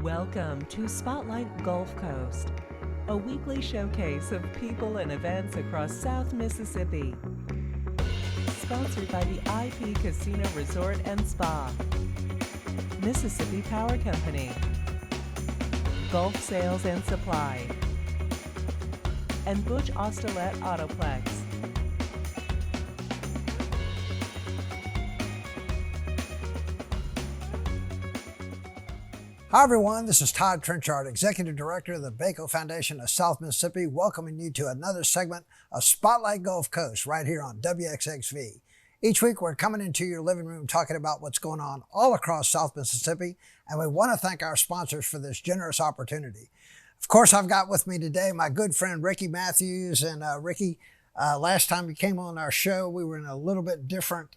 Welcome to Spotlight Gulf Coast, a weekly showcase of people and events across South Mississippi. Sponsored by the IP Casino Resort and Spa, Mississippi Power Company, Gulf Sales and Supply, and Butch Osterlet Autoplex. Hi everyone, this is Todd Trenchard, Executive Director of the Baco Foundation of South Mississippi, welcoming you to another segment of Spotlight Gulf Coast right here on WXXV. Each week we're coming into your living room talking about what's going on all across South Mississippi, and we want to thank our sponsors for this generous opportunity. Of course, I've got with me today my good friend Ricky Mathews, and Ricky, last time you came on our show, we were in a little bit different,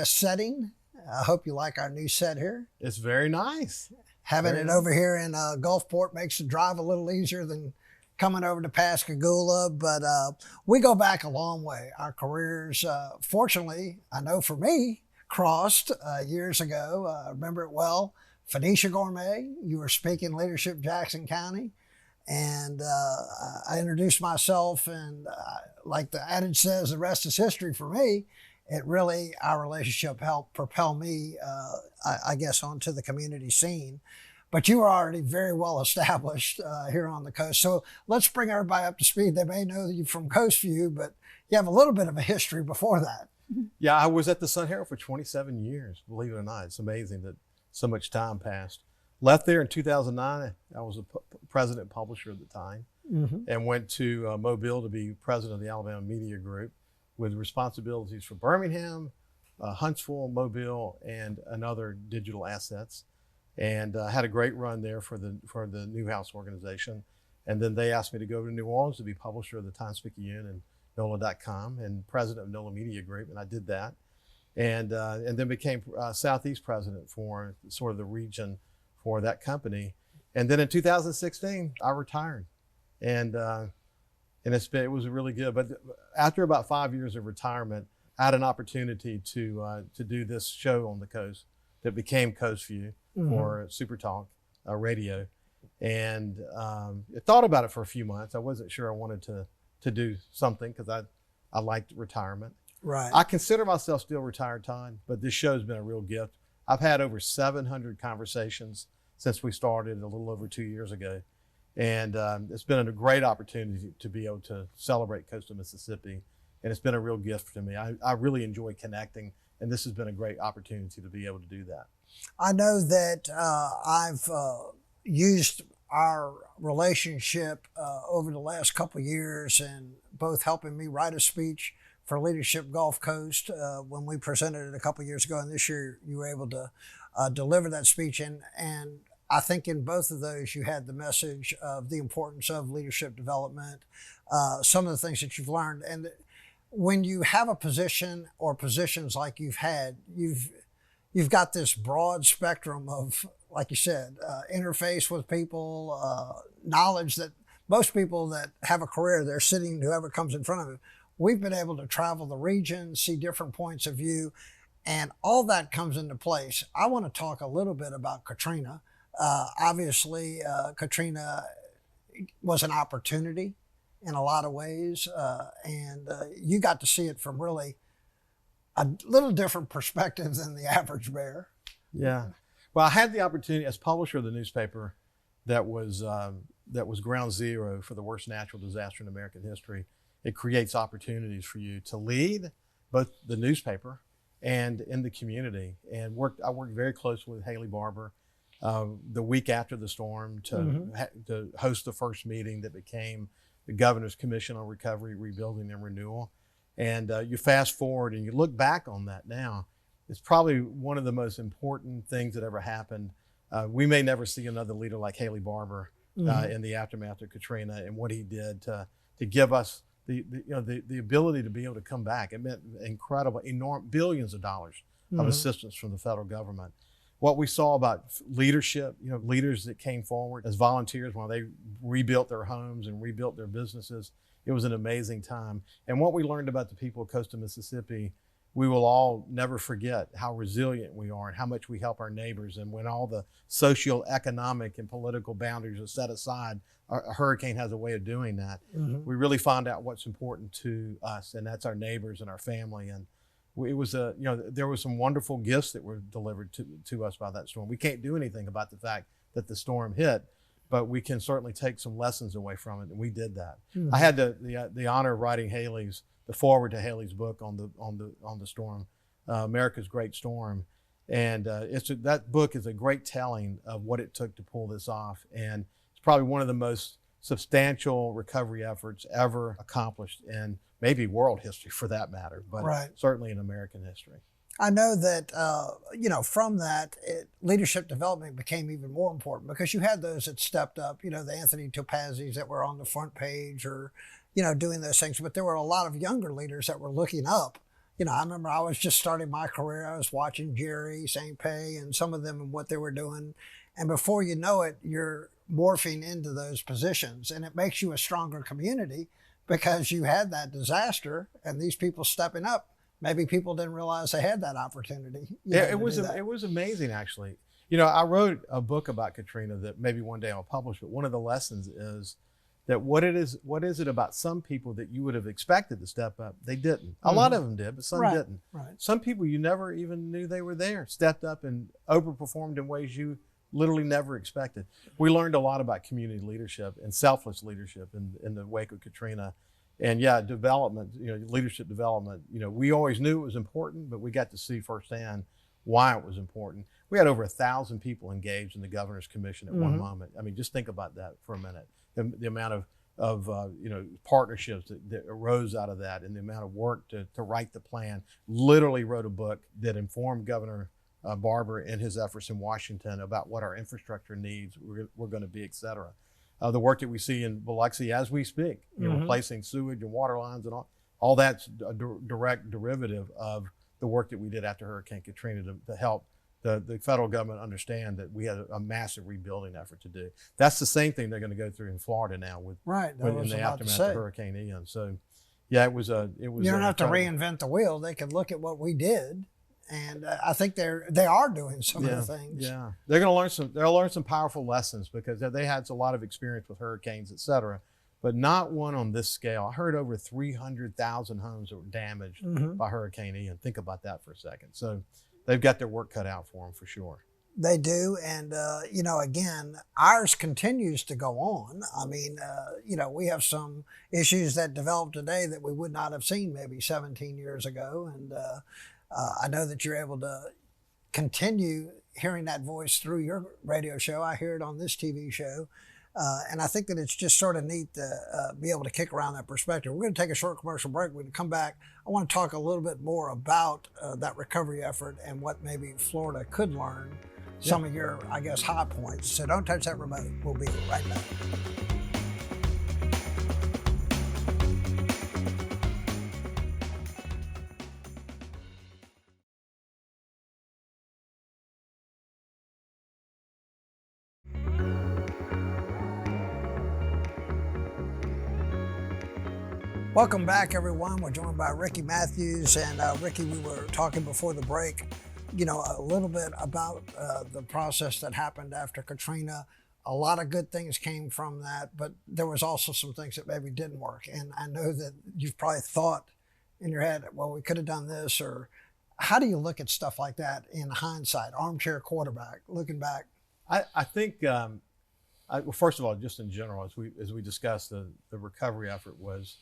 setting. I hope you like our new set here. It's very nice. Having it over here in Gulfport makes the drive a little easier than coming over to Pascagoula, but we go back a long way. Our careers, fortunately, I know for me, crossed years ago. I remember it well. Phoenicia Gourmet, you were speaking leadership Jackson County, and I introduced myself, and like the adage says, the rest is history for me. It really, our relationship helped propel me, onto the community scene. But you were already very well established here on the coast. So let's bring everybody up to speed. They may know you from Coast View, but you have a little bit of a history before that. Yeah, I was at the Sun Herald for 27 years, believe it or not. It's amazing that so much time passed. Left there in 2009. I was a president publisher at the time, and went to Mobile to be president of the Alabama Media Group, with responsibilities for Birmingham, Huntsville, Mobile, and other digital assets. And had a great run there for the Newhouse organization. And then they asked me to go to New Orleans to be publisher of the Times-Picayune and NOLA.com and president of NOLA Media Group, and I did that. And then became Southeast president for sort of the region for that company. And then in 2016, I retired. And it was really good. But after about 5 years of retirement, I had an opportunity to do this show on the coast that became Coast View for Super Talk radio. And I thought about it for a few months. I wasn't sure I wanted to do something because I liked retirement. Right. I consider myself still retired, Todd, but this show's been a real gift. I've had over 700 conversations since we started a little over 2 years ago. And it's been a great opportunity to be able to celebrate coastal Mississippi. And it's been a real gift to me. I really enjoy connecting, and this has been a great opportunity to be able to do that. I know that I've used our relationship over the last couple of years, and both helping me write a speech for Leadership Gulf Coast when we presented it a couple of years ago, and this year you were able to deliver that speech. And I think in both of those, you had the message of the importance of leadership development, some of the things that you've learned. And when you have a position or positions like you've had, you've got this broad spectrum of, like you said, interface with people, knowledge that most people that have a career, they're sitting, whoever comes in front of them. We've been able to travel the region, see different points of view, and all that comes into place. I want to talk a little bit about Katrina. Obviously, Katrina was an opportunity in a lot of ways, and you got to see it from really a little different perspective than the average bear. Yeah. Well, I had the opportunity as publisher of the newspaper that was ground zero for the worst natural disaster in American history. It creates opportunities for you to lead both the newspaper and in the community. And I worked very closely with Haley Barbour the week after the storm to host the first meeting that became the Governor's Commission on Recovery, Rebuilding, and Renewal. And you fast forward and you look back on that now, it's probably one of the most important things that ever happened. We may never see another leader like Haley Barbour in the aftermath of Katrina, and what he did to give us the ability to be able to come back. It meant incredible, enormous billions of dollars of assistance from the federal government. What we saw about leadership, leaders that came forward as volunteers while they rebuilt their homes and rebuilt their businesses, it was an amazing time. And what we learned about the people of coastal Mississippi we will all never forget how resilient we are and how much we help our neighbors. And when all the social, economic, and political boundaries are set aside, a hurricane has a way of doing that. We really find out what's important to us, and that's our neighbors and our family. And it was there were some wonderful gifts that were delivered to us by that storm. We can't do anything about the fact that the storm hit, but we can certainly take some lessons away from it, and we did that. I had the honor of writing the foreword to Haley's book on the storm, America's Great Storm, and that book is a great telling of what it took to pull this off, and it's probably one of the most substantial recovery efforts ever accomplished in maybe world history, for that matter, but certainly in American history. I know that, from that, leadership development became even more important because you had those that stepped up, the Anthony Topazis that were on the front page or, doing those things. But there were a lot of younger leaders that were looking up. I remember I was just starting my career. I was watching Jerry, St. Pei, and some of them and what they were doing. And before you know it, you're morphing into those positions. And it makes you a stronger community because you had that disaster and these people stepping up. Maybe people didn't realize they had that opportunity. It was amazing, actually. I wrote a book about Katrina that maybe one day I'll publish, but one of the lessons is that what is it about some people that you would have expected to step up? They didn't. A lot of them did, but some didn't. Some people you never even knew they were there stepped up and overperformed in ways you literally never expected. We learned a lot about community leadership and selfless leadership in the wake of Katrina. And development, leadership development, we always knew it was important, but we got to see firsthand why it was important. We had over 1,000 people engaged in the governor's commission at one moment. I mean, just think about that for a minute. The amount of partnerships that arose out of that, and the amount of work to write the plan. Literally wrote a book that informed Governor Barber in his efforts in Washington about what our infrastructure needs were going to be, et cetera. The work that we see in Biloxi as we speak, replacing sewage and water lines and all that's a direct derivative of the work that we did after Hurricane Katrina to help the federal government understand that we had a massive rebuilding effort to do. That's the same thing they're going to go through in Florida now in the aftermath of Hurricane Ian. So, it was. You don't have to reinvent the wheel. They could look at what we did. And I think they are doing some of the things. Yeah, they're going to learn some powerful lessons because they had a lot of experience with hurricanes, et cetera, but not one on this scale. I heard over 300,000 homes that were damaged by Hurricane Ian. Think about that for a second. So they've got their work cut out for them for sure. They do. And, again, ours continues to go on. I mean, we have some issues that developed today that we would not have seen maybe 17 years ago. And, I know that you're able to continue hearing that voice through your radio show. I hear it on this TV show. And I think that it's just sort of neat to be able to kick around that perspective. We're going to take a short commercial break. We're going to come back. I want to talk a little bit more about that recovery effort and what maybe Florida could learn, some of your, high points. So don't touch that remote. We'll be right back. Welcome back, everyone. We're joined by Ricky Mathews. And Ricky, we were talking before the break, a little bit about the process that happened after Katrina. A lot of good things came from that, but there was also some things that maybe didn't work. And I know that you've probably thought in your head, well, we could have done this, or how do you look at stuff like that in hindsight, armchair quarterback, looking back? I think, well, first of all, just in general, as we discussed, the recovery effort was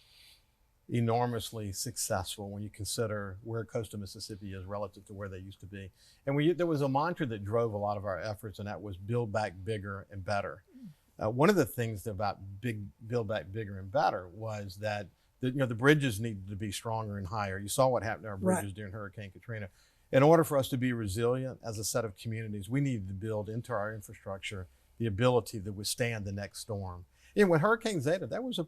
enormously successful when you consider where coastal Mississippi is relative to where they used to be. And there was a mantra that drove a lot of our efforts, and that was build back bigger and better. One of the things about build back bigger and better was that the bridges needed to be stronger and higher. You saw what happened to our bridges during Hurricane Katrina. In order for us to be resilient as a set of communities, we needed to build into our infrastructure the ability to withstand the next storm. And when Hurricane Zeta, that was a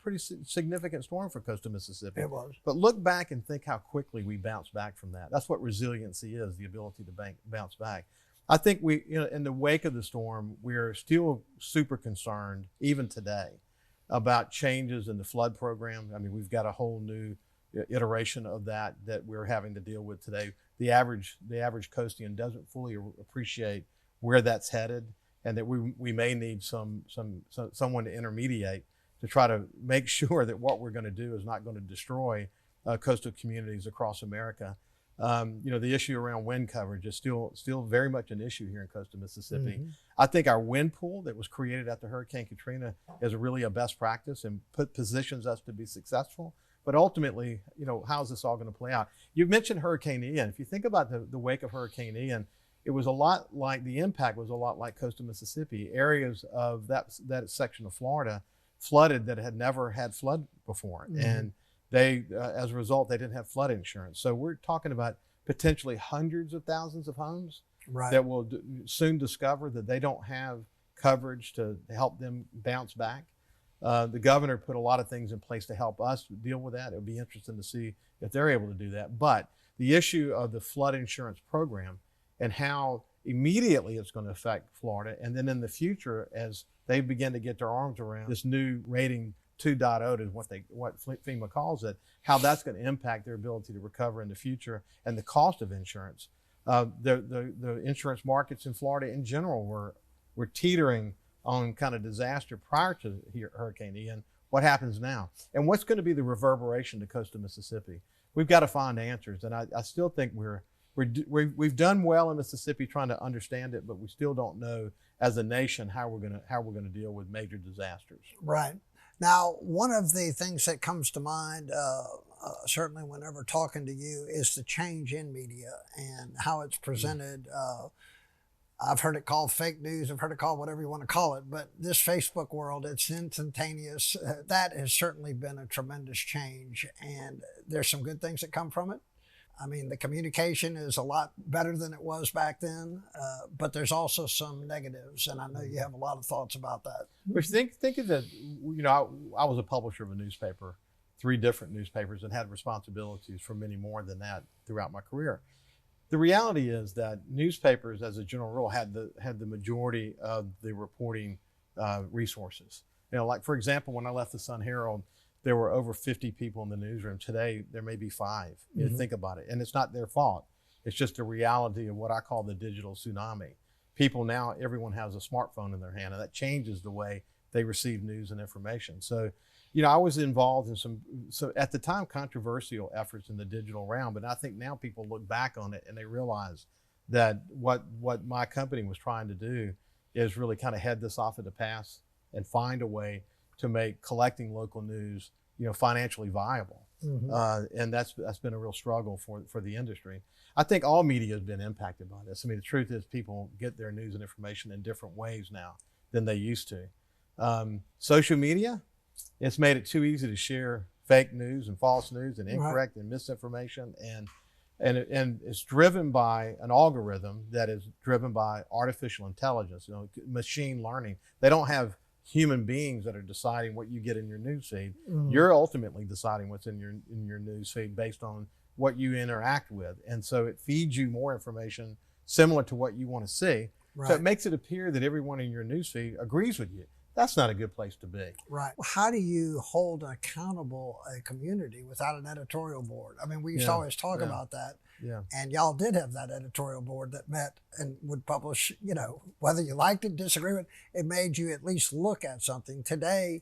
pretty significant storm for coastal Mississippi. It was. But look back and think how quickly we bounced back from that. That's what resiliency is, the ability to bounce back. I think in the wake of the storm, we're still super concerned, even today, about changes in the flood program. I mean, we've got a whole new iteration of that we're having to deal with today. The average coastian doesn't fully appreciate where that's headed, and that we may need someone to intermediate to try to make sure that what we're going to do is not going to destroy coastal communities across America. The issue around wind coverage is still very much an issue here in coastal Mississippi. Mm-hmm. I think our wind pool that was created after Hurricane Katrina is really a best practice and positions us to be successful. But ultimately, how's this all going to play out? You mentioned Hurricane Ian. If you think about the wake of Hurricane Ian, it was a lot like, the impact was a lot like coastal Mississippi. Areas of that section of Florida flooded that had never had flood before. Mm-hmm. And they, as a result, they didn't have flood insurance. So we're talking about potentially hundreds of thousands of homes that will soon discover that they don't have coverage to help them bounce back. The governor put a lot of things in place to help us deal with that. It would be interesting to see if they're able to do that. But the issue of the flood insurance program and how immediately it's going to affect Florida, and then in the future, as they begin to get their arms around this new rating 2.0 is what FEMA calls it, how that's going to impact their ability to recover in the future and the cost of insurance. The insurance markets in Florida in general were teetering on kind of disaster prior to Hurricane Ian. What happens now? And what's going to be the reverberation to coastal Mississippi? We've got to find answers. And I still think we've done well in Mississippi trying to understand it, but we still don't know as a nation how we're going to deal with major disasters. Right. Now, one of the things that comes to mind, certainly whenever talking to you, is the change in media and how it's presented. I've heard it called fake news. I've heard it called whatever you want to call it. But this Facebook world, it's instantaneous. That has certainly been a tremendous change. And there's some good things that come from it. I mean, the communication is a lot better than it was back then, but there's also some negatives, and I know you have a lot of thoughts about that. But think of that, I was a publisher of a newspaper, 3 different newspapers, and had responsibilities for many more than that throughout my career. The reality is that newspapers, as a general rule, had the majority of the reporting resources. Like, for example, when I left the Sun Herald, there were over 50 people in the newsroom. Today, there may be 5. Mm-hmm. Think about it. And it's not their fault. It's just the reality of what I call the digital tsunami. People now, everyone has a smartphone in their hand, and that changes the way they receive news and information. So, I was involved in some at the time, controversial efforts in the digital realm, but I think now people look back on it and they realize that what my company was trying to do is really kind of head this off at the pass and find a way to make collecting local news, financially viable. Mm-hmm. And that's been a real struggle for the industry. I think all media has been impacted by this. I mean, the truth is people get their news and information in different ways now than they used to. Social media, it's made it too easy to share fake news and false news and incorrect and misinformation. And it's driven by an algorithm that is driven by artificial intelligence, machine learning. They don't have human beings that are deciding what you get in your news feed. Mm-hmm. You're ultimately deciding what's in your news feed based on what you interact with. And so it feeds you more information similar to what you want to see. Right. So it makes it appear that everyone in your news feed agrees with you. That's not a good place to be. Right. How do you hold accountable a community without an editorial board? I mean, we used to always talk about that. Yeah. And y'all did have that editorial board that met and would publish, whether you liked it, disagree with it, it made you at least look at something. Today,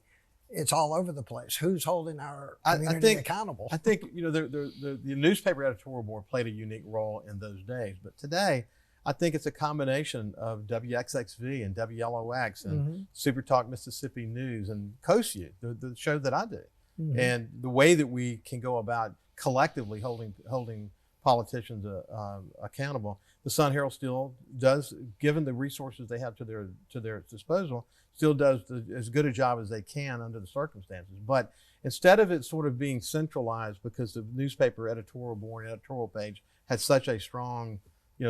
it's all over the place. Who's holding our community accountable? I think, the newspaper editorial board played a unique role in those days. But today, I think it's a combination of WXXV and WLOX and mm-hmm. Super Talk Mississippi News and Coast U, the show that I do. Mm-hmm. And the way that we can go about collectively holding politicians accountable. The Sun Herald still does, given the resources they have to their disposal, still does as good a job as they can under the circumstances. But instead of it sort of being centralized, because the newspaper editorial board and editorial page had such a strong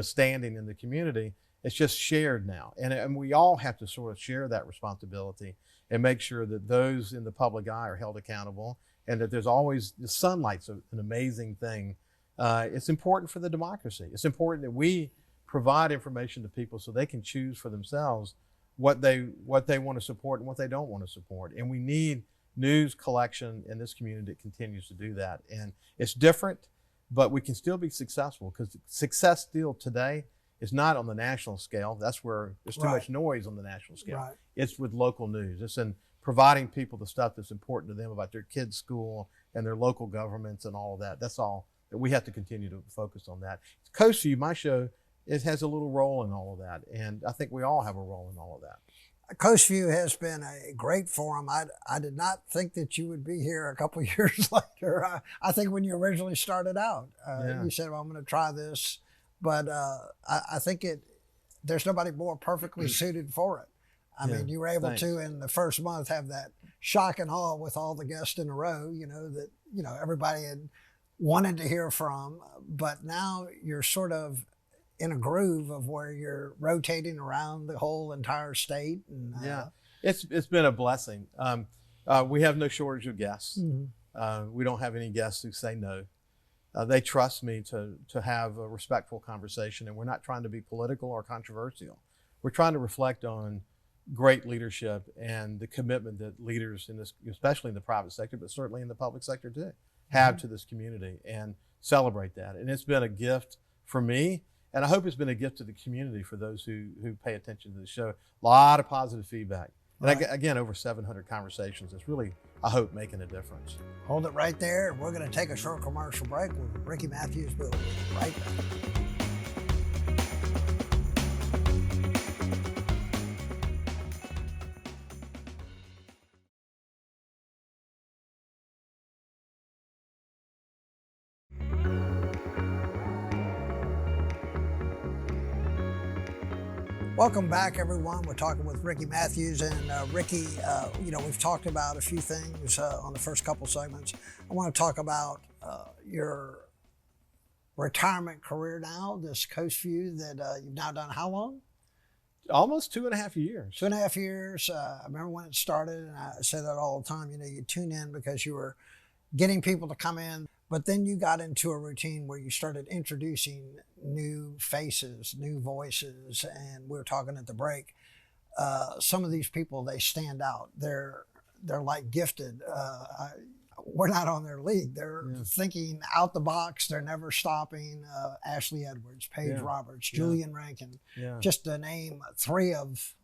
standing in the community, it's just shared now. And we all have to sort of share that responsibility and make sure that those in the public eye are held accountable, and that there's always, the sunlight's an amazing thing. It's important for the democracy. It's important that we provide information to people so they can choose for themselves what they want to support and what they don't want to support. And we need news collection in this community that continues to do that. And it's different, but we can still be successful, because success still today is not on the national scale. That's where there's too much noise on the national scale. Right. It's with local news. It's in providing people the stuff that's important to them about their kids' school and their local governments and all of that. That's all that we have to continue to focus on that. Coast View, my show, it has a little role in all of that. And I think we all have a role in all of that. Coast View has been a great forum. I did not think that you would be here a couple of years later. I think when you originally started out, you said, well, I'm going to try this. But I think there's nobody more perfectly suited for it. I mean, you were able to, in the first month, have that shock and awe with all the guests in a row, that, everybody had wanted to hear from. But now you're sort of in a groove of where you're rotating around the whole entire state. And, it's been a blessing. We have no shortage of guests. We don't have any guests who say no. They trust me to have a respectful conversation, and we're not trying to be political or controversial. We're trying to reflect on great leadership and the commitment that leaders in this, especially in the private sector, but certainly in the public sector too, have to this community, and celebrate that. And it's been a gift for me, and I hope it's been a gift to the community for those who pay attention to the show. A lot of positive feedback. And again, over 700 conversations. It's really, I hope, making a difference. Hold it right there. We're going to take a short commercial break with Ricky Mathews. We'll be right back. Welcome back, everyone. We're talking with Ricky Mathews. And Ricky, we've talked about a few things on the first couple segments. I want to talk about your retirement career now, this Coast View that you've now done how long? Almost 2.5 years. 2.5 years. I remember when it started, and I say that all the time. You tune in because you were getting people to come in. But then you got into a routine where you started introducing new faces, new voices, and we were talking at the break. Some of these people, they stand out. They're like gifted. We're not on their league. They're thinking out the box. They're never stopping. Ashley Edwards, Paige Roberts, Julian Rankin, just to name 3 of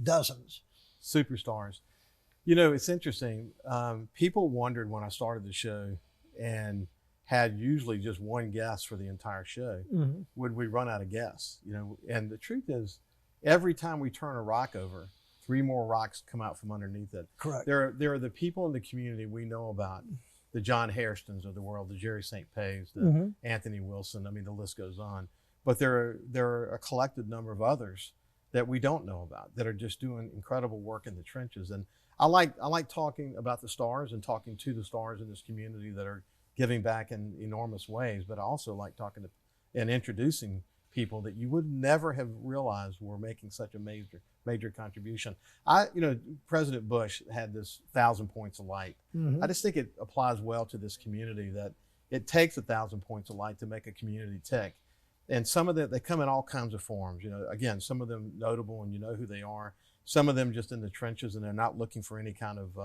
dozens. Superstars. It's interesting. People wondered when I started the show and had usually just one guest for the entire show, would we run out of guests? And the truth is, every time we turn a rock over, 3 more rocks come out from underneath it. Correct. There are the people in the community we know about, the John Hairstons of the world, the Jerry St. Paves, the Anthony Wilson. I mean, the list goes on. But there are a collected number of others that we don't know about that are just doing incredible work in the trenches. And I like talking about the stars and talking to the stars in this community that are giving back in enormous ways, but I also like talking to and introducing people that you would never have realized were making such a major contribution. President Bush had this 1,000 points of light. I just think it applies well to this community, that it takes 1,000 points of light to make a community tick. And some of them, they come in all kinds of forms. Again, some of them notable and you know who they are. Some of them just in the trenches and they're not looking for any kind of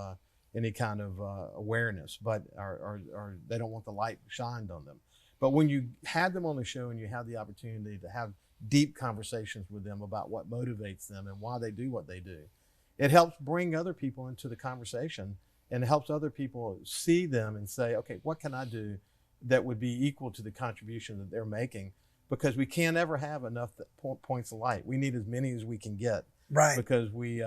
awareness, but or they don't want the light shined on them. But when you had them on the show and you have the opportunity to have deep conversations with them about what motivates them and why they do what they do, it helps bring other people into the conversation, and it helps other people see them and say, okay, what can I do that would be equal to the contribution that they're making? Because we can't ever have enough points of light. We need as many as we can get. Right. Because we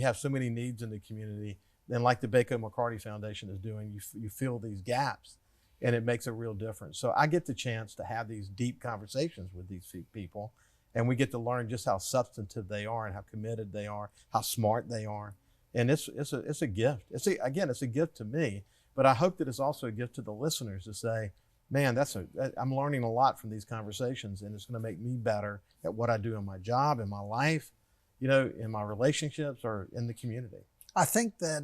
have so many needs in the community, and like the Bako McCarty Foundation is doing, you fill these gaps, and it makes a real difference. So I get the chance to have these deep conversations with these people, and we get to learn just how substantive they are and how committed they are, how smart they are, and it's a gift. It's a gift to me, but I hope that it's also a gift to the listeners to say, man, I'm learning a lot from these conversations, and it's going to make me better at what I do in my job, in my life, in my relationships, or in the community. I think that,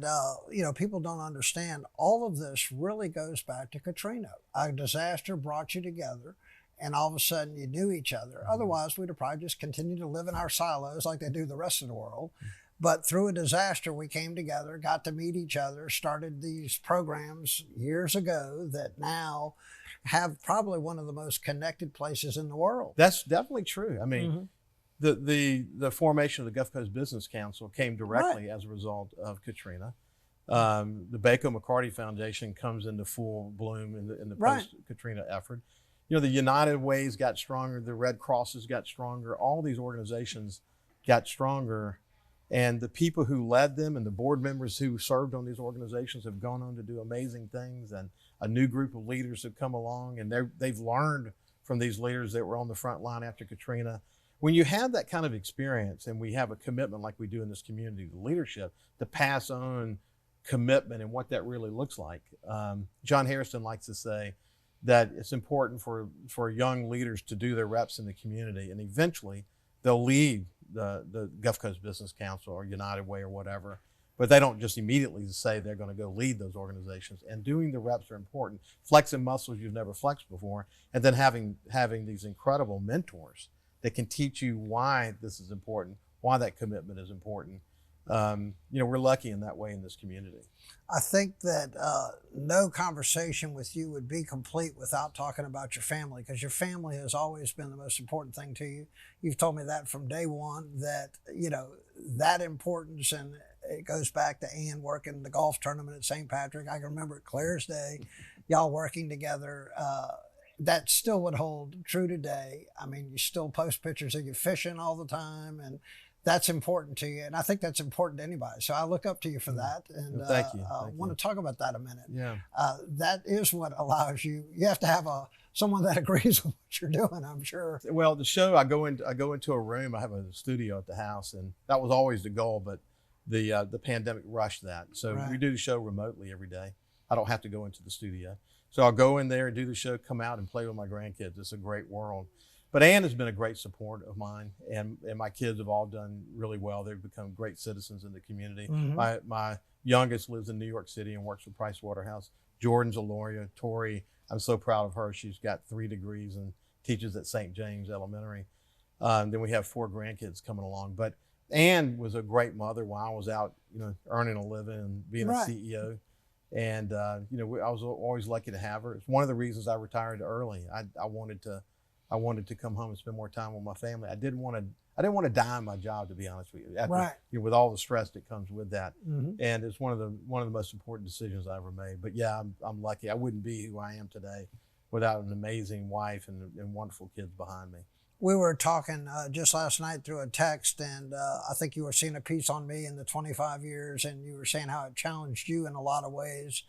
people don't understand all of this really goes back to Katrina. A disaster brought you together, and all of a sudden you knew each other. Otherwise, we'd have probably just continued to live in our silos like they do the rest of the world. But through a disaster, we came together, got to meet each other, started these programs years ago that now have probably one of the most connected places in the world. That's definitely true. I mean, the formation of the Gulf Coast Business Council came directly as a result of Katrina. The Baco McCarty Foundation comes into full bloom in the post-Katrina effort. You know, the United Ways got stronger, the Red Crosses got stronger, all these organizations got stronger, and the people who led them and the board members who served on these organizations have gone on to do amazing things, and a new group of leaders have come along, and they've learned from these leaders that were on the front line after Katrina. When you have that kind of experience, and we have a commitment like we do in this community, the leadership, to pass on commitment and what that really looks like. John Harrison likes to say that it's important for young leaders to do their reps in the community, and eventually they'll lead the Gulf Coast Business Council or United Way or whatever, but they don't just immediately say they're going to go lead those organizations. And doing the reps are important, flexing muscles you've never flexed before, and then having these incredible mentors that can teach you why this is important, why that commitment is important. You know, we're lucky in that way in this community. I think that no conversation with you would be complete without talking about your family, because your family has always been the most important thing to you. You've told me that from day one, that, you know, that importance, and it goes back to Ann working the golf tournament at St. Patrick. I can remember it clear as day, y'all working together. That still would hold true today. I mean, you still post pictures of you fishing all the time, and that's important to you, and I think that's important to anybody. So I look up to you for that, and Thank you. Want to talk about that a minute. Yeah. That is what allows you. You have to have someone that agrees with what you're doing, I'm sure. Well, the show, I go into a room. I have a studio at the house, and that was always the goal. But the pandemic rushed that, so we do the show remotely every day. I don't have to go into the studio, so I'll go in there and do the show, come out and play with my grandkids. It's a great world. But Ann has been a great support of mine, and my kids have all done really well. They've become great citizens in the community. My youngest lives in New York City and works for Price Waterhouse. Jordan's a lawyer. Tori, I'm so proud of her. She's got 3 degrees and teaches at St. James Elementary. Then we have 4 grandkids coming along. But Ann was a great mother while I was out, you know, earning a living and being a CEO. And you know, I was always lucky to have her. It's one of the reasons I retired early. I wanted to come home and spend more time with my family. I didn't want to die in my job, to be honest with you. After, you know, with all the stress that comes with that. And it's one of the most important decisions I ever made. But yeah, I'm lucky. I wouldn't be who I am today without an amazing wife and wonderful kids behind me. We were talking just last night through a text, and I think you were seeing a piece on me in the 25 years, and you were saying how it challenged you in a lot of ways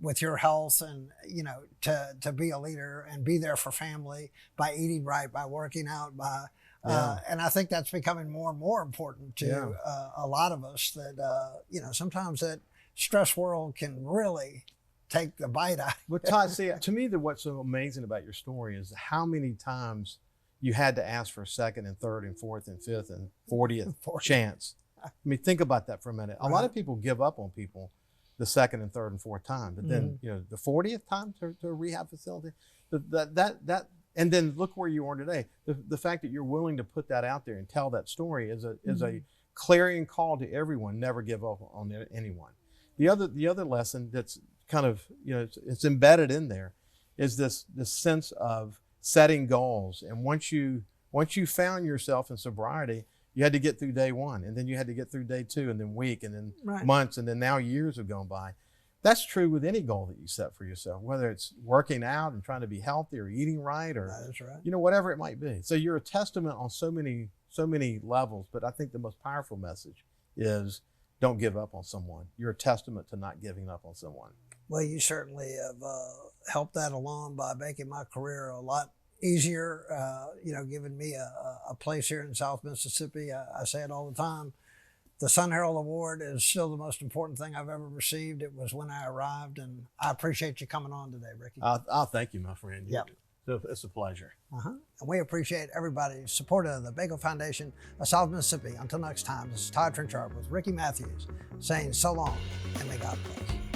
with your health, and, you know, to be a leader and be there for family by eating right, by working out, by and I think that's becoming more and more important to a lot of us, that you know, sometimes that stress world can really take the bite out. But Todd, see, to me, what's so amazing about your story is how many times you had to ask for a second and third and fourth and fifth and 40th chance. I mean, think about that for a minute. A lot of people give up on people the second and third and fourth time, but then, you know, the 40th time to a rehab facility, and then look where you are today. The fact that you're willing to put that out there and tell that story is a clarion call to everyone. Never give up on anyone. The other lesson that's kind of, you know, it's embedded in there is this sense of setting goals. And once you found yourself in sobriety, you had to get through day 1, and then you had to get through day 2, and then week, and then months, and then now years have gone by. That's true with any goal that you set for yourself, whether it's working out and trying to be healthy, or eating right, or you know, whatever it might be. So you're a testament on so many levels. But I think the most powerful message is don't give up on someone. You're a testament to not giving up on someone. Well, you certainly have helped that along by making my career a lot easier, you know, giving me a place here in South Mississippi. I say it all the time. The Sun Herald Award is still the most important thing I've ever received. It was when I arrived, and I appreciate you coming on today, Ricky. I'll thank you, my friend. Yep. It's a pleasure. And we appreciate everybody's support of the Baco Foundation of South Mississippi. Until next time, this is Todd Trenchard with Ricky Mathews saying so long, and may God bless.